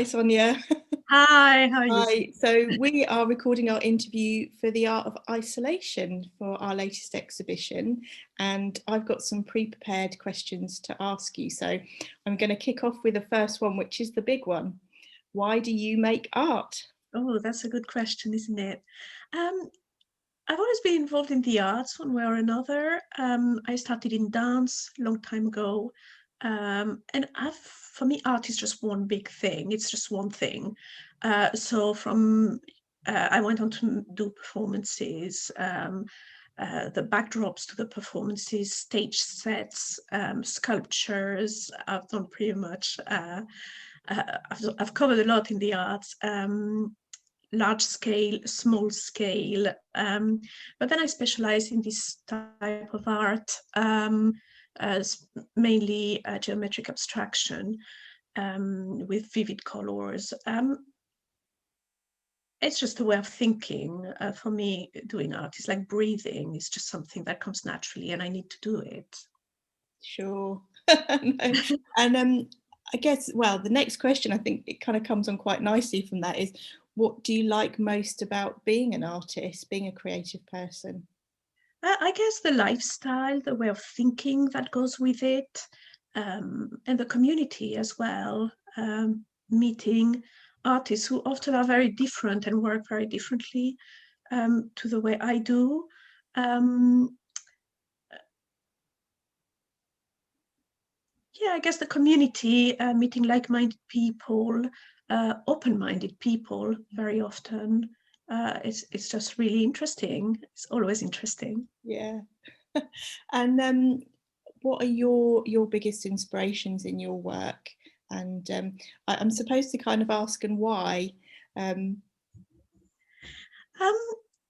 Hi, Sonia. Hi, how are you? Hi. So we are recording our interview for The Art of Isolation for our latest exhibition, and I've got some pre-prepared questions to ask you. So I'm going to kick off with the first one, which is the big one. Why do you make art? Oh, that's a good question, isn't it? I've always been involved in the arts one way or another. I started in dance a long time ago. And for me, art is just one big thing. It's just one thing. I went on to do performances, the backdrops to the performances, stage sets, sculptures. I've done pretty much. I've covered a lot in the arts. Large scale, small scale, but then I specialize in this type of art, as mainly geometric abstraction with vivid colors. It's just a way of thinking. For me, doing art is like breathing. It's just something that comes naturally, and I need to do it. Sure. No. And I guess, well, the next question, I think it kind of comes on quite nicely from that, is what do you like most about being an artist, being a creative person? I guess the lifestyle, the way of thinking that goes with it, and the community as well. Meeting artists who often are very different and work very differently to the way I do. Um, yeah, I guess the community, meeting like-minded people, open-minded people very often. It's just really interesting. It's always interesting. Yeah. And what are your biggest inspirations in your work? And I'm supposed to kind of ask and why. Um, Um,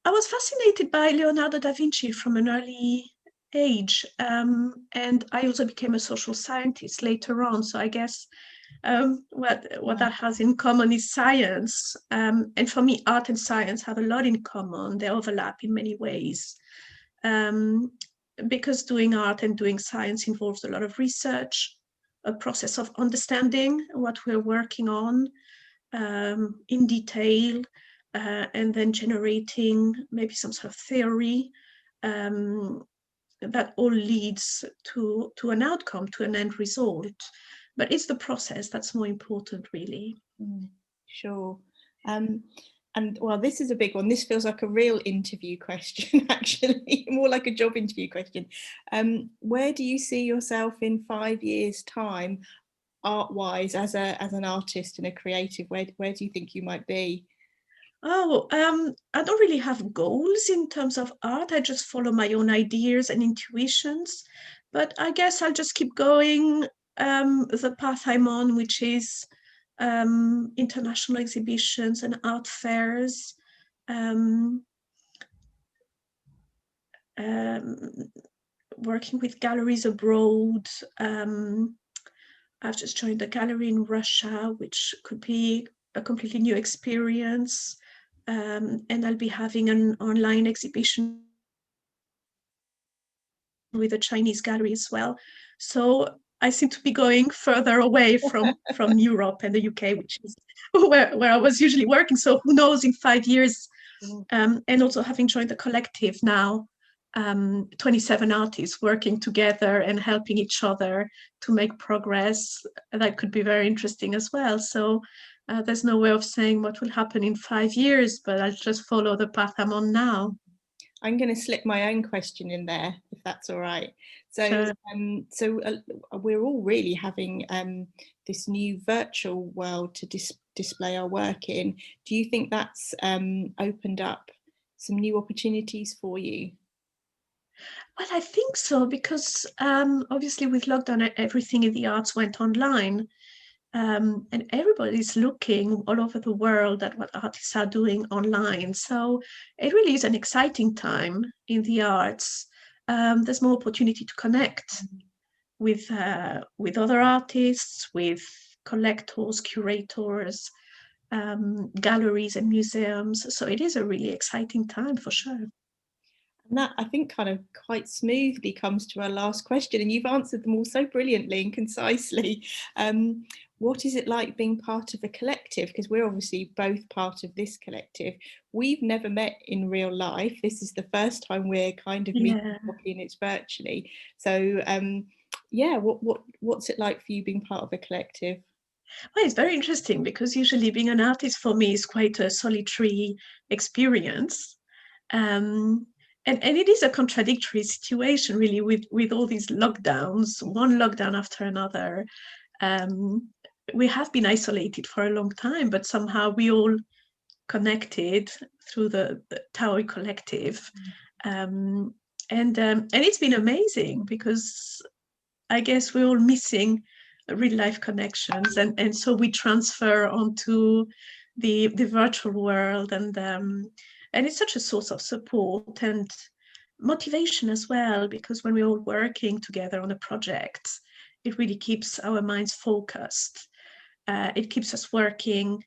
I was fascinated by Leonardo da Vinci from an early age, and I also became a social scientist later on. So I guess what that has in common is science. And for me, art and science have a lot in common. They overlap in many ways. Um, because doing art and doing science involves a lot of research, a process of understanding what we're working on in detail, and then generating maybe some sort of theory um, that all leads to an outcome, to an end result. But it's the process that's more important, really. sure. Um, and well, this is a big one. This feels like a real interview question, actually, more like a job interview question. Where do you see yourself in 5 years' time, art-wise, as an artist and a creative? Where do you think you might be? Oh, I don't really have goals in terms of art. I just follow my own ideas and intuitions. But I guess I'll just keep going the path I'm on, which is international exhibitions and art fairs. Um, um, Working with galleries abroad. I've just joined a gallery in Russia, which could be a completely new experience. And I'll be having an online exhibition with a Chinese gallery as well. So I seem to be going further away from Europe and the UK, which is where I was usually working. So who knows in 5 years, and also having joined the collective now, 27 artists working together and helping each other to make progress. That could be very interesting as well. So there's no way of saying what will happen in 5 years, but I'll just follow the path I'm on now. I'm going to slip my own question in there, if that's all right. So, Sure. we're all really having this new virtual world to display our work in. Do you think that's opened up some new opportunities for you? Well, I think so, because obviously with lockdown, everything in the arts went online. And everybody's looking all over the world at what artists are doing online. So it really is an exciting time in the arts. There's more opportunity to connect with other artists, with collectors, curators, galleries, and museums. So it is a really exciting time for sure. And that, I think, kind of quite smoothly comes to our last question, and you've answered them all so brilliantly and concisely. Um, what is it like being part of a collective? Because we're obviously both part of this collective. We've never met in real life. This is the first time we're kind of meeting Yeah. properly, and it's virtually. So yeah, what's it like for you being part of a collective? Well, it's very interesting because usually being an artist for me is quite a solitary experience. Um, and it is a contradictory situation, really, with all these lockdowns, one lockdown after another. Um, we have been isolated for a long time, but somehow we all connected through the Taoi collective. And it's been amazing because I guess we're all missing real life connections, and so we transfer onto the virtual world, and it's such a source of support and motivation as well, because when we're all working together on a project, it really keeps our minds focused. It keeps us working.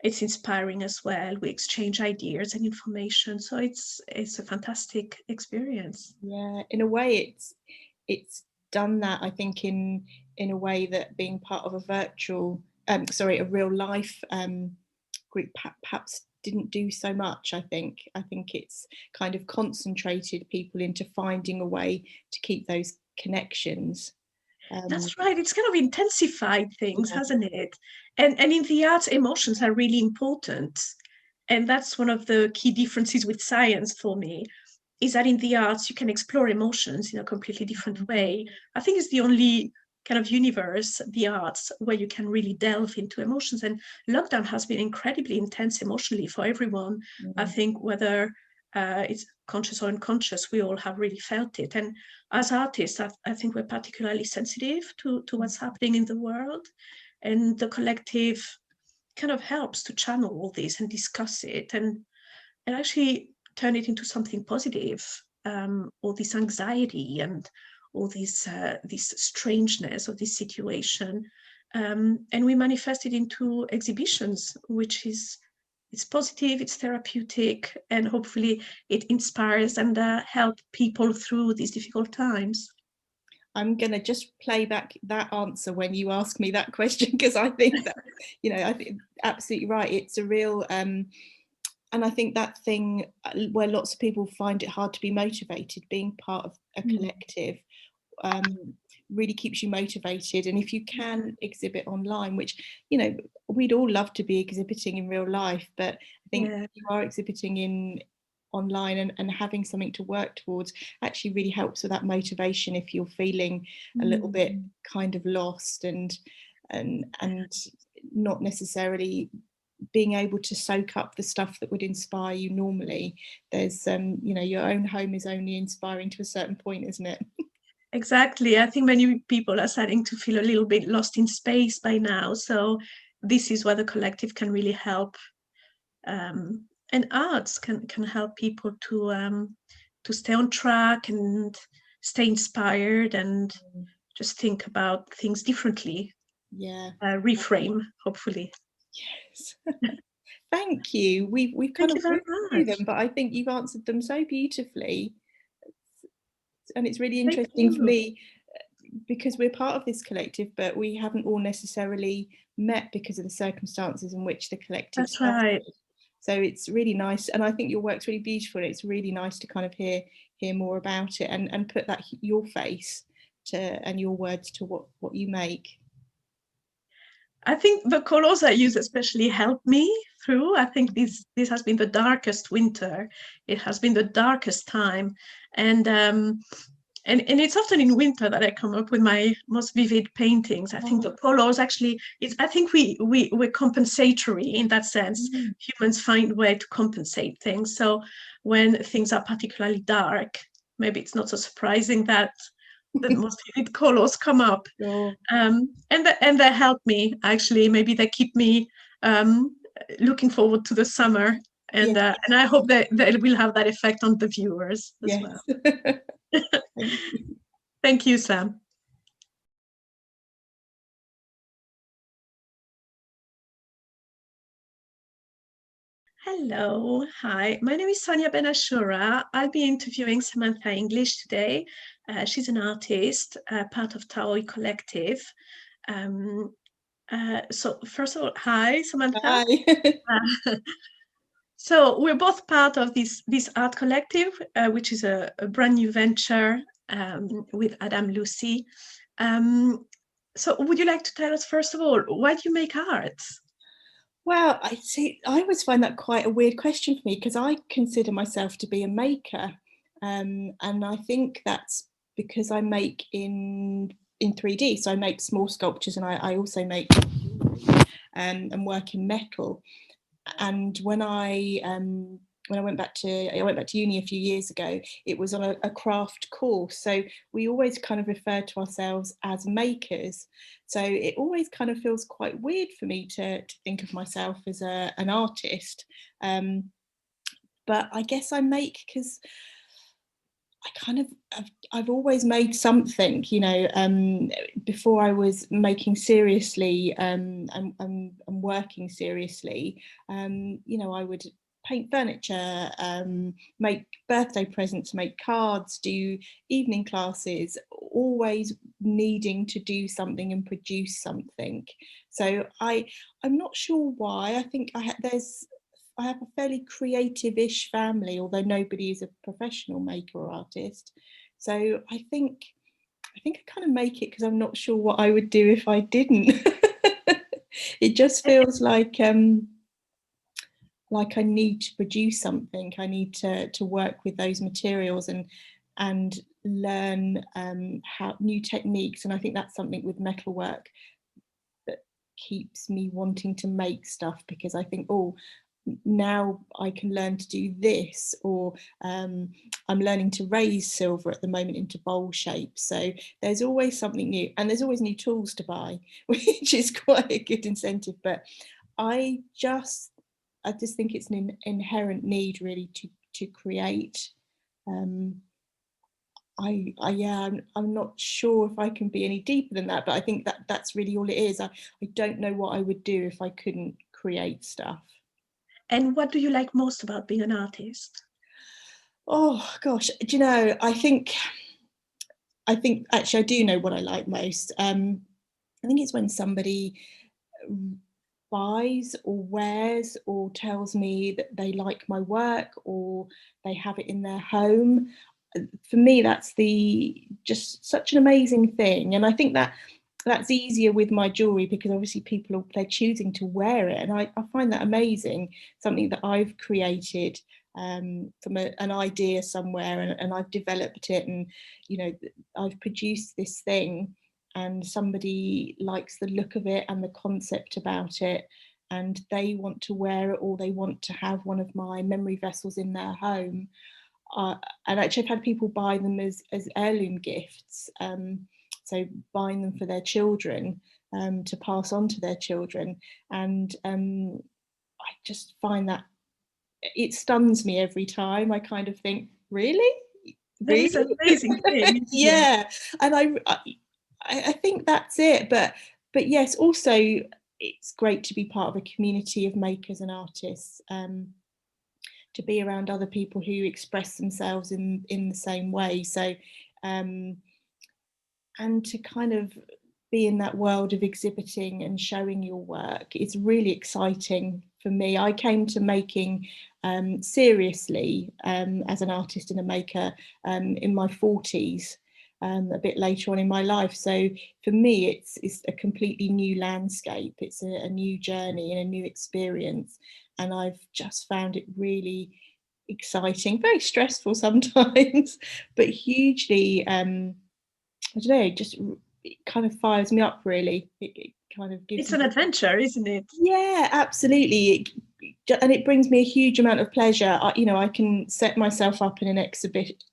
It's inspiring as well. We exchange ideas and information, so it's a fantastic experience. Yeah, in a way, it's done that. I think in a way that being part of a virtual, sorry, a real life group perhaps didn't do so much. I think it's kind of concentrated people into finding a way to keep those connections. That's right. It's kind of intensified things, Yeah, hasn't it? And in the arts, emotions are really important. And that's one of the key differences with science for me, is that in the arts you can explore emotions in a completely different way. I think it's the only kind of universe, the arts, where you can really delve into emotions. And lockdown has been incredibly intense emotionally for everyone. I mm, think whether it's conscious or unconscious, we all have really felt it. And as artists, I think we're particularly sensitive to what's happening in the world. And the collective kind of helps to channel all this and discuss it and actually turn it into something positive. All this anxiety and all this strangeness of this situation, and we manifest it into exhibitions, which is it's positive, it's therapeutic, and hopefully it inspires and help people through these difficult times. I'm gonna just play back that answer when you ask me that question, because I think that, I think absolutely right. It's a real and I think that thing where lots of people find it hard to be motivated, being part of a collective um, really keeps you motivated. And if you can exhibit online, which, we'd all love to be exhibiting in real life, but I think Yeah. you are exhibiting in online, and having something to work towards actually really helps with that motivation if you're feeling a little bit kind of lost and not necessarily being able to soak up the stuff that would inspire you normally. There's your own home is only inspiring to a certain point, isn't it? Exactly. I think many people are starting to feel a little bit lost in space by now. So this is where the collective can really help. And arts can help people to stay on track and stay inspired and just think about things differently, Yeah. reframe, hopefully. Yes. Thank you. We've kind Thank of you very whizzed through much. them, but I think you've answered them so beautifully. And it's really Thank interesting for you. me because we're part of this collective, but we haven't all necessarily met because of the circumstances in which the collective That's started. right. So it's really nice, and I think your work's really beautiful. It's really nice to kind of hear more about it and put that your face to and your words to what you make. I think the colors I use especially help me through. I think this has been the darkest winter. It has been the darkest time, and and it's often in winter that I come up with my most vivid paintings. I think the colors actually, I think we're compensatory in that sense. Humans find a way to compensate things. So when things are particularly dark, maybe it's not so surprising that the most vivid colors come up. Sure. And they help me actually. Maybe they keep me looking forward to the summer. Yes. And I hope that they will have that effect on the viewers as Yes. well. Thank you. Thank you, Sam. Hello, hi. My name is Sonia Achoura. I'll be interviewing Samantha English today. She's an artist, part of Taoi Collective. Um, So first of all, hi, Samantha. Hi. So we're both part of this art collective, which is a brand new venture with Adam Lucy. Um, so would you like to tell us, first of all, why do you make art? Well, I see. I always find that quite a weird question for me because I consider myself to be a maker, and I think that's because I make in 3D. So I make small sculptures, and I also make and work in metal. And when I went back to uni a few years ago, it was on a craft course. So we always kind of refer to ourselves as makers. So it always kind of feels quite weird for me to think of myself as an artist. Um, but I guess I make because I kind of I've always made something, you know. Before I was making seriously and working seriously, you know, I would paint furniture, make birthday presents, make cards, do evening classes, always needing to do something and produce something. So I'm not sure why. I think I have a fairly creative-ish family, although nobody is a professional maker or artist. So I think I kind of make it because I'm not sure what I would do if I didn't. It just feels like I need to produce something. I need to work with those materials and learn how new techniques. And I think that's something with metalwork that keeps me wanting to make stuff, because I think, oh, now I can learn to do this, or I'm learning to raise silver at the moment into bowl shapes. So there's always something new, and there's always new tools to buy, which is quite a good incentive. But I just think it's an inherent need, really, to create. um, yeah, I'm not sure if I can be any deeper than that, but I think that's really all it is. I don't know what I would do if I couldn't create stuff. And what do you like most about being an artist? Oh gosh, do you know, I think actually I do know what I like most. I think it's when somebody buys or wears or tells me that they like my work or they have it in their home. For me, that's the just such an amazing thing. And I think that's easier with my jewelry, because obviously they're choosing to wear it, and I find that amazing. Something that I've created from an idea somewhere, and I've developed it, and you know, I've produced this thing, and somebody likes the look of it and the concept about it, and they want to wear it, or they want to have one of my memory vessels in their home. And actually I've had people buy them as heirloom gifts, so buying them for their children, to pass on to their children. And I just find that it stuns me every time. I kind of think, really? That is Really? an amazing thing, isn't it? Yeah. And I think that's it. But yes, also it's great to be part of a community of makers and artists, to be around other people who express themselves in the same way. So um, and to kind of be in that world of exhibiting and showing your work, it's really exciting for me. I came to making seriously, as an artist and a maker, in my 40s, a bit later on in my life. So for me, it's a completely new landscape. It's a new journey and a new experience. And I've just found it really exciting, very stressful sometimes, but hugely, I don't know, just it kind of fires me up, really. It kind of gives It's me, an adventure, isn't it? yeah, absolutely. And it brings me a huge amount of pleasure. You know, I can set myself up in an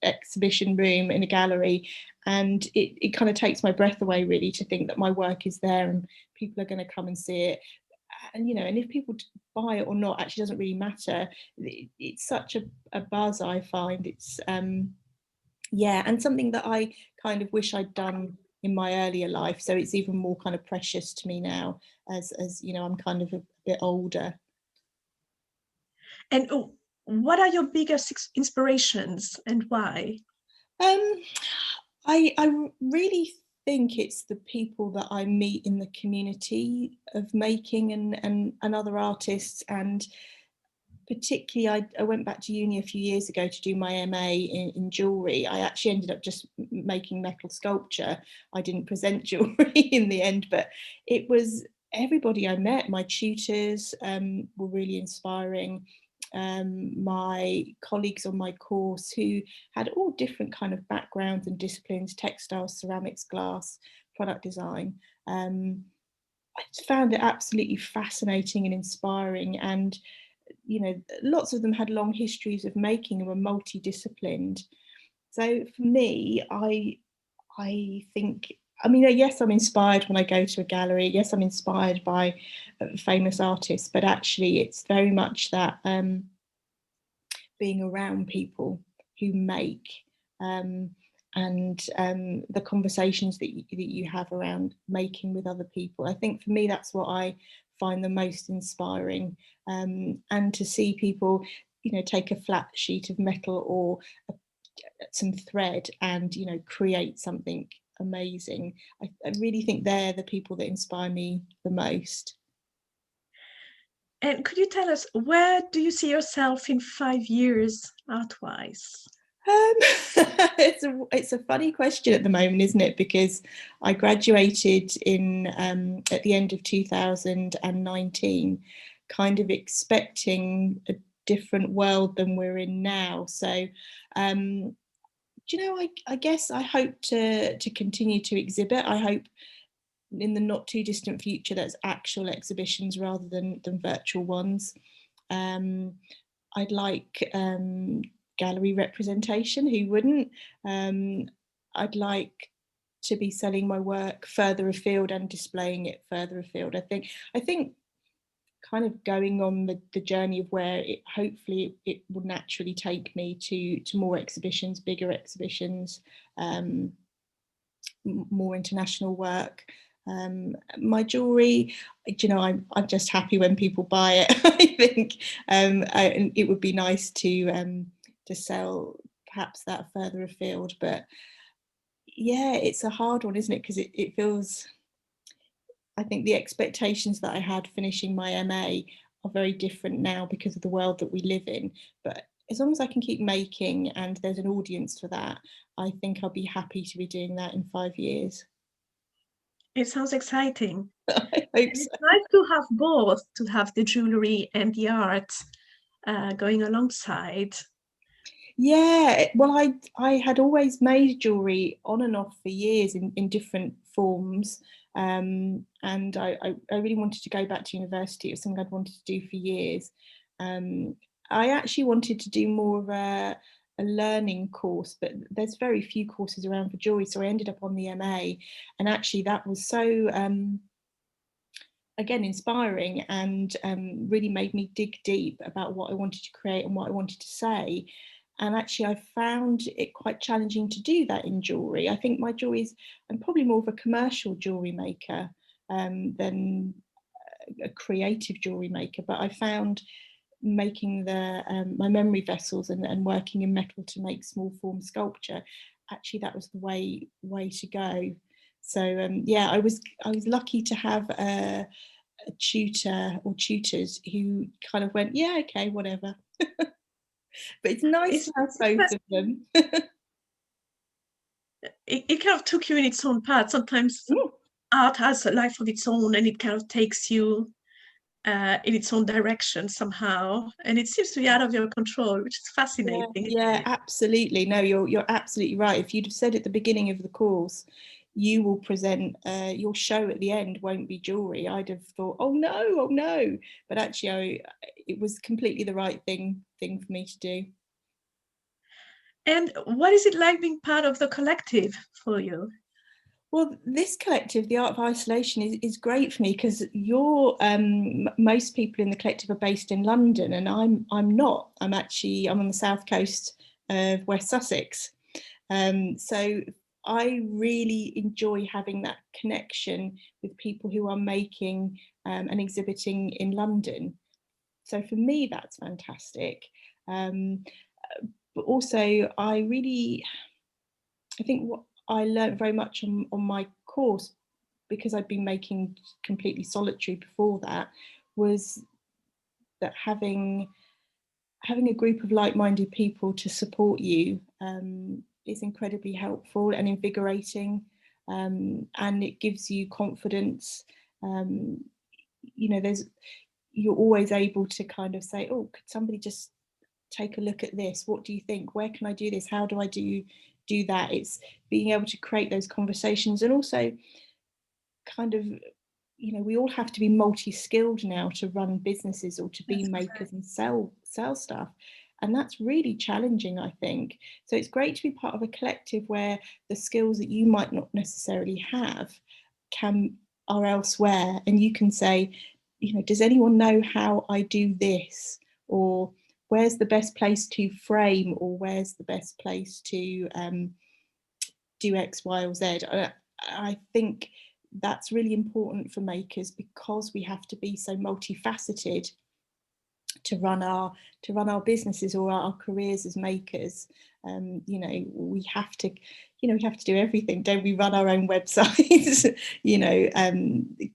exhibition room in a gallery, and it kind of takes my breath away, really, to think that my work is there and people are going to come and see it. And you know, and if people buy it or not actually doesn't really matter. It's such a buzz, I find. It's yeah, and something that I kind of wish I'd done in my earlier life. So it's even more kind of precious to me now, as you know, I'm kind of a bit older. And what are your biggest inspirations and why? Um, I really think it's the people that I meet in the community of making and other artists, and particularly I went back to uni a few years ago to do my MA in jewellery. I actually ended up just making metal sculpture. I didn't present jewellery in the end, but it was everybody I met. My tutors were really inspiring. My colleagues on my course who had all different kind of backgrounds and disciplines: textiles, ceramics, glass, product design. I found it absolutely fascinating and inspiring, and lots of them had long histories of making and were multidisciplined. So for me, I think, I mean, yes, I'm inspired when I go to a gallery. Yes, I'm inspired by famous artists, but actually, it's very much that being around people who make, and the conversations that you have around making with other people. I think for me, that's what I find the most inspiring, and to see people, take a flat sheet of metal or some thread and create something amazing. I really think they're the people that inspire me the most. And could you tell us, where do you see yourself in 5 years art-wise? It's a funny question at the moment, isn't it? Because I graduated in at the end of 2019, kind of expecting a different world than we're in now. So, I guess I hope to continue to exhibit. I hope in the not too distant future that's actual exhibitions rather than virtual ones. I'd like gallery representation. Who wouldn't? I'd like to be selling my work further afield and displaying it further afield. I think kind of going on the journey of where it hopefully it will naturally take me to more exhibitions, bigger exhibitions, more international work. My jewellery, I'm just happy when people buy it. I think it would be nice to sell perhaps that further afield, but yeah, it's a hard one, isn't it? Because it feels, I think the expectations that I had finishing my MA are very different now because of the world that we live in. But as long as I can keep making and there's an audience for that, I think I'll be happy to be doing that in 5 years. It sounds exciting. I hope And so. it's nice to have both, to have the jewelry and the art going alongside. Yeah, well, I had always made jewelry on and off for years in different forms, and I really wanted to go back to university. It was something I'd wanted to do for years. Um, I actually wanted to do more of a learning course, but there's very few courses around for jewelry, so I ended up on the MA, and actually that was so again inspiring, and really made me dig deep about what I wanted to create and what I wanted to say. And actually I found it quite challenging to do that in jewelry. I think my jewelry is, I'm probably more of a commercial jewelry maker than a creative jewelry maker, but I found making my memory vessels and working in metal to make small form sculpture, actually that was the way to go. So yeah, I was lucky to have a tutor or tutors who kind of went, yeah, okay, whatever. But it's nice to have It's both of interesting. them. It kind of took you in its own path. Sometimes Mm, art has a life of its own, and it kind of takes you in its own direction somehow. And it seems to be out of your control, which is yeah, fascinating, isn't yeah, it? absolutely. No, you're absolutely right. If you'd have said at the beginning of the course, you will present your show at the end won't be jewelry, I'd have thought, oh no, oh no. But actually, it was completely the right thing for me to do. And what is it like being part of the collective for you? Well, this collective, the Art of Isolation, is great for me because most people in the collective are based in London, and I'm not. I'm on the south coast of West Sussex, so I really enjoy having that connection with people who are making and exhibiting in London. So for me, that's fantastic. Um, but also, I think what I learned very much on my course, because I'd been making completely solitary before that, was that having a group of like-minded people to support you is incredibly helpful and invigorating, and it gives you confidence. You know, you're always able to kind of say, oh, could somebody just take a look at this? What do you think? Where can I do this? How do I do that? It's being able to create those conversations, and also kind of, you know, we all have to be multi-skilled now to run businesses or to be makers and sell stuff, and that's really challenging, I think. So it's great to be part of a collective where the skills that you might not necessarily have are elsewhere, and you can say, you know, does anyone know how I do this, or where's the best place to frame, or where's the best place to do X, Y, or Z. I think that's really important for makers, because we have to be so multifaceted to run our businesses or our careers as makers. You know, we have to do everything, don't we? Run our own websites, you know,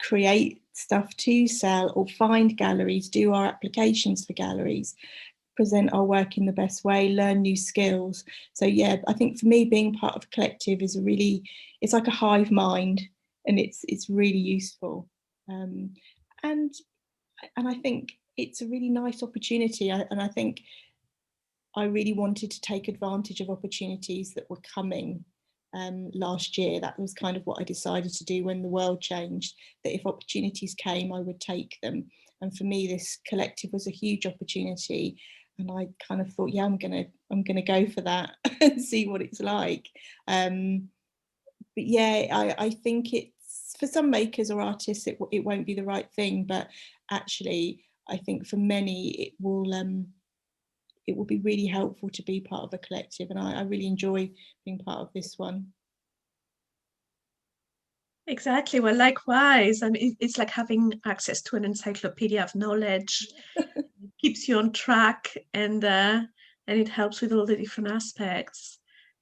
create stuff to sell, or find galleries, do our applications for galleries, present our work in the best way, learn new skills. So yeah, I think for me, being part of a collective is it's like a hive mind, and it's really useful. And I think it's a really nice opportunity, and I think I really wanted to take advantage of opportunities that were coming last year. That was kind of what I decided to do when the world changed, that if opportunities came, I would take them. And for me, this collective was a huge opportunity, and I kind of thought, yeah, I'm gonna go for that and see what it's like. But yeah, I think it's, for some makers or artists, it won't be the right thing, but actually I think for many it will be really helpful to be part of a collective, and I really enjoy being part of this one. Exactly. Well, likewise. I mean, it's like having access to an encyclopedia of knowledge. It keeps you on track, and it helps with all the different aspects.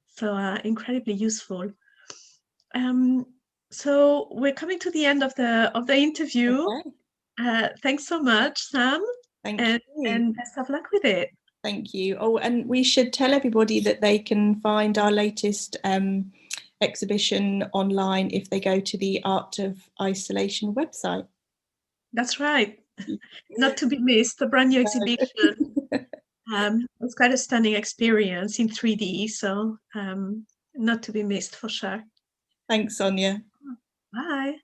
So incredibly useful. So we're coming to the end of the interview. Okay. Thanks so much, Sam. Thank you. And best of luck with it. Thank you. Oh, and we should tell everybody that they can find our latest exhibition online if they go to the Art of Isolation website. That's right. Not to be missed, a brand new exhibition. It's quite a stunning experience in 3D, so not to be missed for sure. Thanks, Sonia. Bye.